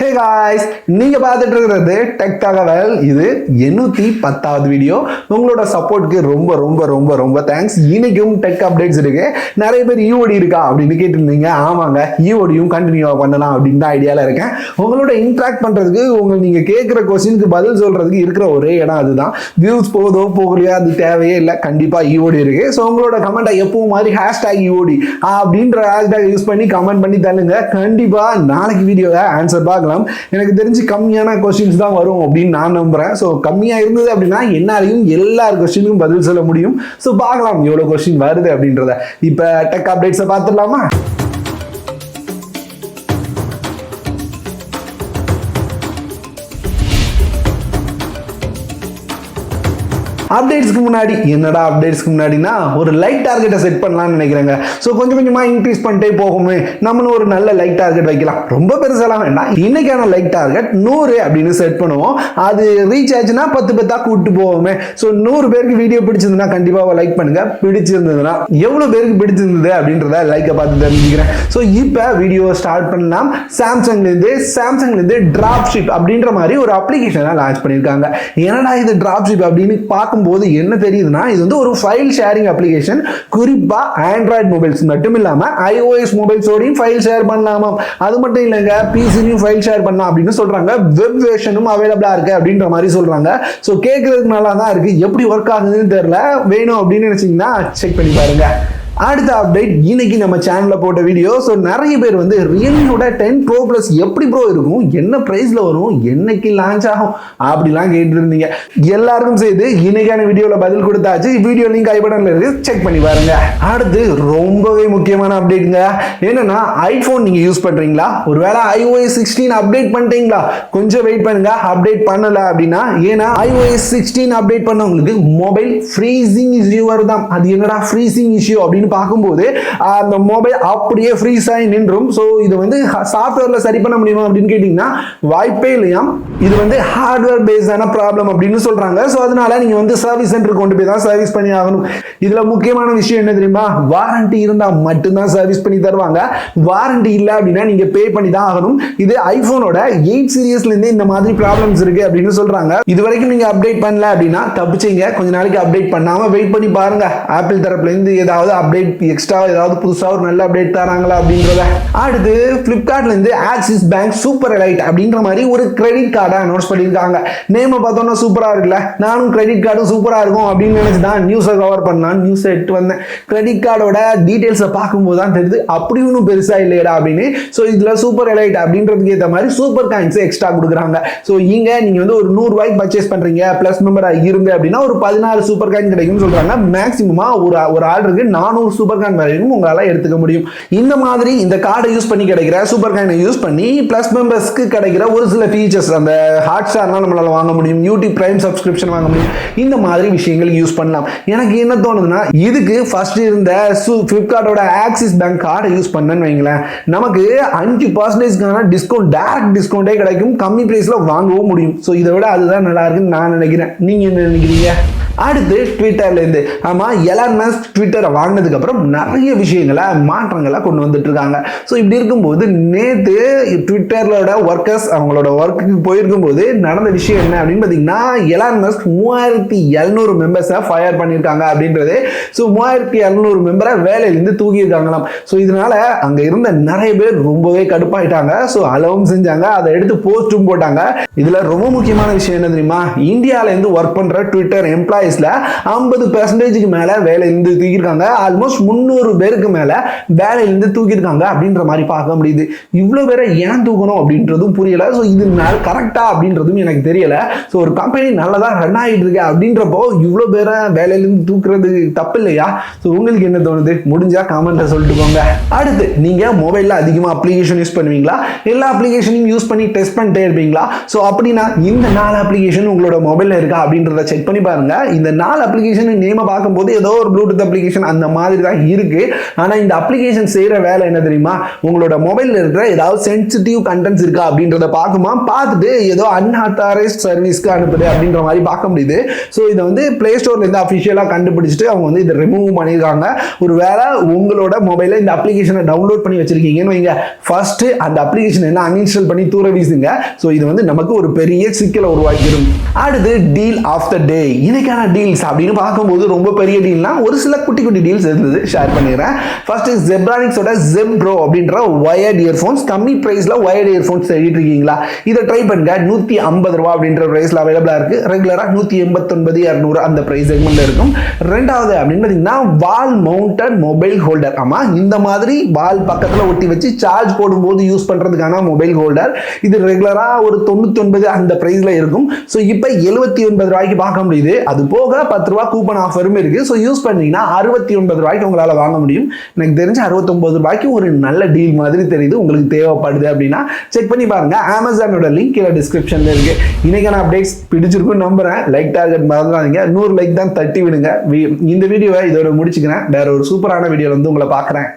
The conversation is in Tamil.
ஹே காய்ஸ், நீங்க பார்த்துட்டு இருக்கிறது டெக் தகவல். இது 810வது வீடியோ. உங்களோட சப்போர்ட்க்கு ரொம்ப ரொம்ப ரொம்ப ரொம்ப தேங்க்ஸ். இன்னைக்கும் டெக் அப்டேட்ஸ் இருக்கு. நிறைய பேர் ஈஓடி இருக்கா அப்படின்னு கேட்டிருந்தீங்க. ஆமாங்க, ஈஓடியும் கண்டினியூவா பண்ணலாம் அப்படின்னு தான் ஐடியால இருக்கேன். உங்களோட இன்ட்ராக்ட் பண்றதுக்கு, நீங்க கேட்கிற கொஸ்டினுக்கு பதில் சொல்றதுக்கு இருக்கிற ஒரே இடம் அதுதான். வியூஸ் போதோ போகலையா அது தேவையே இல்லை. கண்டிப்பா ஈஓடி இருக்கு. ஸோ உங்களோட கமெண்ட்டை எப்பவும் மாதிரி ஹேஷ்டாக் ஈஓடி அப்படின்ற ஹேஷ்டாக் யூஸ் பண்ணி கமெண்ட் பண்ணி தள்ளுங்க. கண்டிப்பா நாளைக்கு வீடியோவை ஆன்சர் பார்க்கலாம். எனக்கு தெரிஞ்சு கம்மியான கொஸ்டின்ஸ் தான் வரும் அப்படின்னு நான் நம்புறேன். ஸோ கம்மியா இருந்தது அப்படின்னா என்னாலையும் எல்லா கொஸ்டினுக்கும் பதில் சொல்ல முடியும். ஸோ பார்க்கலாம் எவ்வளவு கொஸ்டின் வருது அப்படின்றத. இப்ப டெக் அப்டேட்ஸை பார்த்துடலாமா? அப்டேட்ஸ்க்கு முன்னாடி என்னடா அப்டேட்ஸ்க்கு முன்னாடினா ஒரு லைக் டார்கெட்டை செட் பண்ணலாம்னு நினைக்கிறேங்க. ஸோ கொஞ்சம் கொஞ்சமாக இன்க்ரீஸ் பண்ணிட்டே போகுமே, நம்மளும் ஒரு நல்ல லைக் டார்கெட் வைக்கலாம். ரொம்ப பெருசாலாம் வேண்டாம். இன்னைக்கான லைக் டார்கெட் 100 அப்படின்னு செட் பண்ணுவோம். அது ரீச் ஆச்சுன்னா 10 பேத்தா கூப்பிட்டு போவோமே. ஸோ 100 பேருக்கு வீடியோ பிடிச்சிருந்ததுன்னா கண்டிப்பாக லைக் பண்ணுங்க. பிடிச்சிருந்ததுன்னா எவ்வளோ பேருக்கு பிடிச்சிருந்தது அப்படின்றத லைக்கை பார்த்து தெரிஞ்சுக்கிறேன். ஸோ இப்போ வீடியோ ஸ்டார்ட் பண்ணலாம். சாம்சங்லேருந்து டிராப் ஷிப் அப்படின்ற மாதிரி ஒரு அப்ளிகேஷனை லான்ச் பண்ணியிருக்காங்க. என்னடா இது டிராப் ஷிப் அப்படின்னு பார்க்கும் போது என்ன தெரியுதுன்னா, இது வந்து ஒரு ஃபைல் ஷேரிங் அப்ளிகேஷன். குறிப்பா ஆண்ட்ராய்டு மொபைல்ஸ் மட்டும் இல்லாம iOS மொபைல்ஸோடையும் ஃபைல் ஷேர் பண்ணலாமா. அது மட்டும் இல்லைங்க, பிசிலையும் ஃபைல் ஷேர் பண்ணலாம் அப்படின்னு சொல்றாங்க. வெப் வெர்ஷனும் அவைலபிளா இருக்கு அப்படின்ற மாதிரி சொல்றாங்க. ஸோ கேட்கறதுக்கு நல்லா தான் இருக்கு. எப்படி ஒர்க் ஆகுதுன்னு தெரியல. வேணும் அப்படின்னு நினைச்சீங்கன்னா செக் பண்ணி பாருங்க. அடுத்த அப்டேட், இன்னைக்கு நம்ம சேனல்ல போட்ட வீடியோ. ஸோ நிறைய பேர் வந்து ரியல்மியோட 10 Pro Plus எப்படி ப்ரோ இருக்கும், என்ன பிரைஸ்ல வரும், என்னைக்கு லான்ச் ஆகும் அப்படிலாம் கேட்டு இருந்தீங்க. எல்லாருக்கும் சேர்த்து இன்னைக்கான வீடியோல பதில் கொடுத்தாச்சு. வீடியோ லிங்க் ஐ பட்டன்ல இருக்கு, செக் பண்ணி பாருங்க. அடுத்து ரொம்பவே முக்கியமான அப்டேட்ங்க. என்னன்னா, ஐபோன் நீங்க யூஸ் பண்றீங்களா, ஒருவேளை iOS 16 அப்டேட் பண்ணிட்டீங்களா, கொஞ்சம் வெயிட் பண்ணுங்க. அப்டேட் பண்ணல அப்படின்னா, ஏன்னா iOS 16 அப்டேட் பண்ணவங்களுக்கு மொபைல் ஃப்ரீசிங் இஷ்யூ வருதாம். அது என்னடா ஃப்ரீசிங் இஷ்யூ அப்படின்னு பார்க்கும்போது அந்த மொபைல் அப்படியே ஃப்ரீஸ் ஆகி நின்றும். ஸோ இது வந்து சாஃப்ட்வேர்ல சரி பண்ண முடியுமா அப்படின்னு கேட்டீங்கன்னா வாய்ப்பே இல்லையாம். இது வந்து ஹார்ட்வேர் பேஸ்டான ப்ராப்ளம் அப்படின்னு சொல்றாங்க. ஸோ அதனால நீங்க வந்து சர்வீஸ் சென்டர் கொண்டு போய் தான் சர்வீஸ் பண்ணி ஆகணும். இதுல முக்கியமான விஷயம் என்ன தெரியுமா, வாரண்டி இருந்தா மட்டும்தான் சர்வீஸ் பண்ணி தருவாங்க. வாரண்டி இல்லை அப்படின்னா நீங்க பே பண்ணி தான் ஆகணும். இது ஐபோனோட 8 சீரியஸ்ல இருந்து இந்த மாதிரி ப்ராப்ளம்ஸ் இருக்கு அப்படின்னு சொல்றாங்க. இது வரைக்கும் நீங்க அப்டேட் பண்ணல அப்படின்னா தப்பிச்சீங்க. கொஞ்ச நாளைக்கு அப்டேட் பண்ணாம வெயிட் பண்ணி பாருங்க. ஆப்பிள் தரப்புல இருந்து ஏதாவது அப்டேட் எக்ஸ்ட்ரா ஏதாவது புதுசா ஒரு நல்ல அப்டேட் தராங்களா அப்படின்றத. அடுத்து Flipkartல இருந்து ஆக்சிஸ் பேங்க் சூப்பர் எலைட் அப்படின்ற மாதிரி ஒரு கிரெடிட் கார்டை அனௌன்ஸ் பண்ணியிருக்காங்க. நேம் பார்த்தோம்னா சூப்பரா இருக்குல்ல. நானும் கிரெடிட் கார்டும் சூப்பரா இருக்கும் அப்படின்னு நினைச்சுதான் நியூஸை கவர் பண்ணலாம் நியூஸ் எடுத்து வந்தேன். கிரெடிட் கார்டோட டீடைல்ஸை பார்க்கும்போது தான் தெரியுது அப்படி ஒன்றும் பெருசா இல்லையடா அப்படின்னு. ஸோ இதுல சூப்பர் எலைட் அப்படின்றதுக்கு ஏற்ற மாதிரி சூப்பர் காயின்ஸ் எக்ஸ்ட்ரா கொடுக்குறாங்க. ஸோ இங்க நீங்க வந்து ஒரு 100 ரூபாய்க்கு பர்ச்சேஸ் பண்றீங்க, பிளஸ் மெம்பரா இருந்து அப்படின்னா ஒரு 14 சூப்பர் காயின் கிடைக்கும்னு சொல்றாங்க. மேக்சிமமா ஒரு ஆர்டருக்கு 400 சூப்பர் காயின் வரைக்கும் உங்களால எடுத்துக்க முடியும். இந்த மாதிரி இந்த கார்டை யூஸ் பண்ணி கிடைக்கிற சூப்பர் காயினை யூஸ் பண்ணி பிளஸ் மெம்பர்ஸ்க்கு கிடைக்கிற ஒரு சில ஃபீச்சர்ஸ், அந்த ஹாட் ஸ்டார்லாம் நம்மளால வாங்க முடியும், யூடியூப் பிரைம் சப்ஸ்கிரிப்ஷன் வாங்க முடியும். இந்த மாதிரி விஷயங்கள் யூஸ் பண்ணலாம். எனக்கு என்ன தோணுதுன்னா, இதுக்கு ஃபர்ஸ்ட் இருந்த Flipkartோட ஆக்சிஸ் பேங்க் கார்டை யூஸ் பண்ணன்னு வைங்களேன், நமக்கு 5% டிஸ்கவுண்ட், டைரக்ட் டிஸ்கவுண்டே கிடைக்கும். கம்மி பிரைஸ்ல வாங்கவும் முடியும். ஸோ இதை விட அதுதான் நல்லா இருக்குன்னு நான் நினைக்கிறேன். நீங்க என்ன நினைக்கிறீங்க? அடுத்து ட்விட்டர்ல இருந்து, ஆமா, எலான் மஸ்க் ட்விட்டரை வாங்கினதுக்கு அப்புறம் நிறைய விஷயங்களை மாற்றங்களை கொண்டு வந்துட்டு இருக்காங்க. ஸோ இப்படி இருக்கும்போது நேற்று ட்விட்டரோட ஒர்க்கர்ஸ் அவங்களோட ஒர்க்குக்கு போயிருக்கும் போது நடந்த விஷயம் என்ன அப்படின்னு பார்த்தீங்கன்னா, எலான் மஸ்க் 3700 மெம்பர்ஸை ஃபயர் பண்ணியிருக்காங்க அப்படின்றது. ஸோ 3700 மெம்பரை வேலையிலிருந்து தூக்கியிருக்காங்களாம். ஸோ இதனால அங்க இருந்த நிறைய பேர் ரொம்பவே கடுப்பாயிட்டாங்க. ஸோ அலவும் செஞ்சாங்க, அதை எடுத்து போஸ்டும் போட்டாங்க. இதுல ரொம்ப முக்கியமான விஷயம் என்ன தெரியுமா, இந்தியாவில இருந்து ஒர்க் பண்ற ட்விட்டர் எம்ப்ளாயிஸ்ல 50% மேல வேலையிலிருந்து தூக்கியிருக்காங்க. ஆல்மோஸ்ட் 300 பேருக்கு மேல வேலையிலிருந்து தூக்கியிருக்காங்க அப்படின்ற மாதிரி பார்க்க முடியுது. இவ்வளவு பேரை ஏன் தூக்கணும் அப்படின்றதும் புரியல. ஸோ இது கரெக்டா அப்படின்றதும் எனக்கு தெரியல. ஸோ ஒரு கம்பெனி நல்லதா ரன் ஆகிட்டு இருக்கு அப்படின்றப்போ இவ்வளவு பேரை வேலையிலிருந்து தூக்குறது தப்பு இல்லையா? ஸோ உங்களுக்கு என்ன தோணுது? முடிஞ்சா கமெண்ட்ல சொல்லிட்டு போங்க. அடுத்து, நீங்க மொபைல்ல அதிகமா அப்ளிகேஷன் யூஸ் பண்ணுவீங்களா, எல்லா அப்ளிகேஷனையும் யூஸ் பண்ணி டெஸ்ட் பண்ணிட்டே இருப்பீங்களா? ஸோ அப்படின்னா இந்த 4 அப்ளிகேஷன் உங்களோட மொபைல்ல இருக்கா அப்படின்றத செக் பண்ணி பாருங்க. இந்த 4 அப்ளிகேஷன் நேம பார்க்கும்போது ஏதோ ஒரு ப்ளூடூத் அப்ளிகேஷன் அந்த மாதிரி தான் இருக்கு. ஆனா இந்த அப்ளிகேஷன் செய்யற வேலை என்ன தெரியுமா? உங்களோட மொபைல்ல இருக்கிற ஏதாவது சென்சிட்டிவ் கண்டென்ட்ஸ் இருக்கா அப்படின்றத பார்க்குமா, பார்த்துட்டு ஏதோ அன்ஆத்தாரைஸ்ட் சர்வீஸ்க்கு அனுப்புது அப்படின்ற மாதிரி பார்க்க முடியுது. ஸோ இதை வந்து பிளே ஸ்டோர்ல இருந்து அஃபிஷியலா கண்டுபிடிச்சிட்டு அவங்க வந்து இதை ரிமூவ் பண்ணியிருக்காங்க. ஒரு வேளை உங்களோட மொபைல்ல இந்த அப்ளிகேஷனை டவுன்லோட் பண்ணி வச்சிருக்கீங்கன்னு வைங்க, ஃபர்ஸ்ட் அந்த அப்ளிகேஷன் என்ன அன்இன்ஸ்டால் பண்ணி தூர வீசுங்க. ஸோ இது வந்து நமக்கு ஒரு பெரிய சிக்கலை உருவாக்கிடும். அடுத்து டீல் ஆஃப் த டே. இன்னைக்கான டீல்ஸ் அப்படின்னு பார்க்கும்போது ரொம்ப பெரிய டீல்னா ஒரு சில குட்டி குட்டி டீல்ஸ் இருந்தது, ஷேர் பண்ணிடுறேன். ஃபர்ஸ்ட் ஜெப்ரானிக்ஸோட ஜெப் ப்ரோ அப்படின்ற ஒயர்ட் இயர்ஃபோன்ஸ், கம்மி பிரைஸ்ல ஒயர்ட் இயர்ஃபோன்ஸ் தேடிட்டு இருக்கீங்களா? இதை ட்ரை பண்ணுங்க. 150 ரூபா அப்படின்ற பிரைஸ்ல அவைலபிளா இருக்கு. ரெகுலரா 189 200 அந்த பிரைஸ் செக்மெண்ட்ல இருக்கும். ரெண்டாவது அப்படின்னு பார்த்தீங்கன்னா வால் மவுண்டட் மொபைல் ஹோல்டர். ஆமா, இந்த மாதிரி வால் பக்கத்துல ஒட்டி வச்சு சார்ஜ் போடும்போது யூஸ் பண்றதுக்கான மொபைல் ஹோல்டர். இது ரெகுலரா ஒரு 99 அந்த பிரைஸ்ல இருக்கும். ஸோ இப்போ 79 ரூபாய்க்கு பார்க்க முடியுது. அது போக 10 ரூபாய் கூப்பன் ஆஃபரும் இருக்கு. ஸோ யூஸ் பண்ணீங்கன்னா 69 ரூபாய்க்கு உங்களால வாங்க முடியும். எனக்கு தெரிஞ்சு 69 ரூபாய்க்கு ஒரு நல்ல டீல் மாதிரி தெரியுது. உங்களுக்கு தேவைப்படுது அப்படின்னா செக் பண்ணி பாருங்க. அமேசானோட லிங்க் கீழே டிஸ்கிரிப்ஷன்ல இருக்கு. இன்னைக்கான அப்டேட்ஸ் பிடிச்சிருக்குன்னு நம்புறேன். லைக் டார்கெட் மறந்துடாதீங்க. 100 லைக் தான் தட்டி விடுங்க. இந்த வீடியோவை இதோட முடிச்சுக்கிறேன். வேற ஒரு சூப்பரான வீடியோல வந்து உங்களை பார்க்குறேன்.